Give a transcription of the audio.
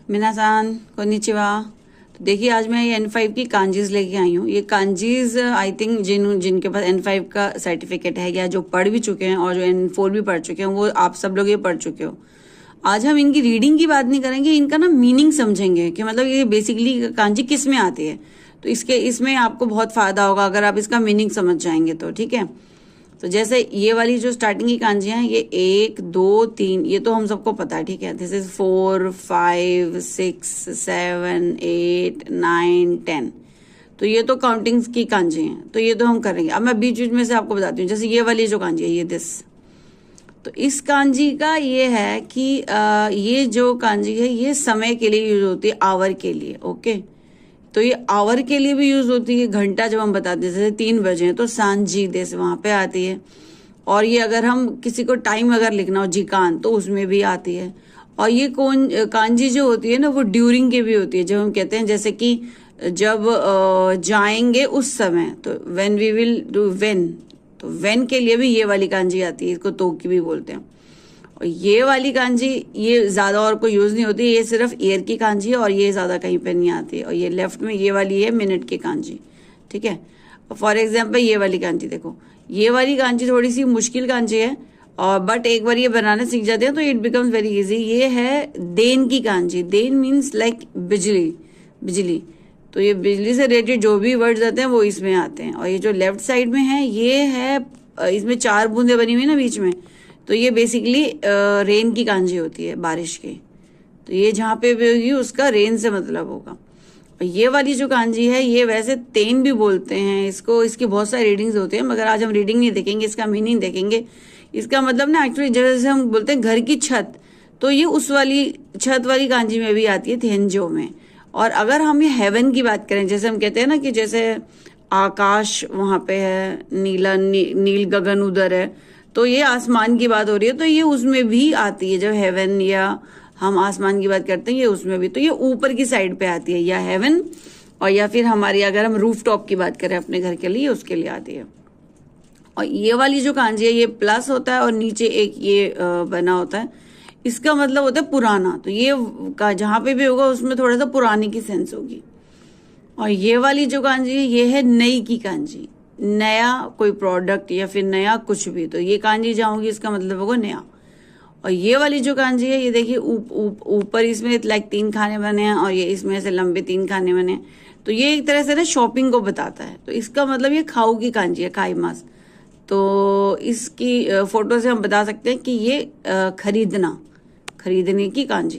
मिनासान konnichiwa. तो देखिए आज मैं ये N5 की कांजीज लेके आई हूँ। ये कांजीज आई थिंक जिनके पास N5 का सर्टिफिकेट है या जो पढ़ भी चुके हैं और जो N4 भी पढ़ चुके हैं, वो आप सब लोग ये पढ़ चुके हो। आज हम इनकी रीडिंग की बात नहीं करेंगे, इनका ना मीनिंग समझेंगे कि मतलब ये बेसिकली कांजी किस में आती है। तो इसमें आपको बहुत फायदा होगा अगर आप इसका मीनिंग समझ जाएंगे तो, ठीक है। तो जैसे ये वाली जो स्टार्टिंग की कांजियां हैं, ये 1 2 3, ये तो हम सबको पता है, ठीक है। This is 4 5 6 7 8 9 10। तो ये तो काउंटिंग्स की कांजी हैं, तो ये तो हम करेंगे। अब मैं बीच बीच में से आपको बताती हूँ। जैसे ये वाली जो कांजी है, ये दिस, तो इस कांजी का ये है कि ये जो कांजी है ये समय के लिए यूज होती है, आवर के लिए, ओके। तो ये आवर के लिए भी यूज होती है। घंटा जब हम बताते हैं जैसे 3 बजे तो सांझी देश वहां पे आती है। और ये अगर हम किसी को टाइम अगर लिखना हो जिकान, तो उसमें भी आती है। और ये कांजी जो होती है ना, वो ड्यूरिंग के भी होती है। जब हम कहते हैं जैसे कि जब जाएंगे उस समय, तो when we will do when, तो व्हेन के लिए भी ये वाली कांजी आती है। इसको तो की भी बोलते हैं। और ये वाली कांजी ये ज्यादा और कोई यूज नहीं होती, ये सिर्फ ईयर की कांजी है और ये ज्यादा कहीं पे नहीं आती। और ये लेफ्ट में ये वाली है मिनट की कांजी, ठीक है। फॉर एग्जाम्पल ये वाली कांजी देखो, ये वाली कांजी थोड़ी सी मुश्किल कांजी है, और बट एक बार ये बनाना सीख जाते हैं तो इट बिकम्स वेरी इजी। ये है देन की कांजी। देन मीन्स लाइक बिजली, बिजली। तो ये बिजली से रिलेटेड जो भी वर्ड्स आते हैं वो इसमें आते हैं। और ये जो लेफ्ट साइड में है, ये है इसमें 4 बूंदे बनी हुई ना बीच में, तो ये बेसिकली रेन की कांजी होती है, बारिश की। तो ये जहाँ पे भी होगी उसका रेन से मतलब होगा। और ये वाली जो कांजी है, ये वैसे तेन भी बोलते हैं इसको। इसकी बहुत सारी रीडिंग्स होती है, मगर आज हम रीडिंग नहीं देखेंगे, इसका मीनिंग देखेंगे। इसका मतलब ना एक्चुअली जैसे हम बोलते हैं घर की छत, तो ये उस वाली छत वाली कांजी में भी आती है, थेंजो में। और अगर हम ये हेवन की बात करें, जैसे हम कहते हैं ना कि जैसे आकाश वहां पे है, नील गगन उधर है, तो ये आसमान की बात हो रही है, तो ये उसमें भी आती है। जब हेवन या हम आसमान की बात करते हैं, ये उसमें भी, तो ये ऊपर की साइड पे आती है, या हेवन, और या फिर हमारी अगर हम रूफ टॉप की बात करें अपने घर के लिए, उसके लिए आती है। और ये वाली जो कांजी है, ये प्लस होता है और नीचे एक ये बना होता है। इसका मतलब होता है पुराना। तो ये जहां पे भी होगा उसमें थोड़ा सा पुराने की सेंस होगी। और ये वाली जो कांजी है, ये है नई की कांजी, नया कोई प्रोडक्ट या फिर नया कुछ भी। तो ये कांजी जहाँ होगी इसका मतलब होगा नया। और ये वाली जो कांजी है, ये देखिए ऊपर इसमें लाइक 3 खाने बने हैं और ये इसमें से लंबे 3 खाने बने हैं। तो ये एक तरह से ना शॉपिंग को बताता है। तो इसका मतलब ये खाऊ की कांजी है, खाई मास। तो इसकी फोटो से हम बता सकते हैं कि ये खरीदने की कांजी।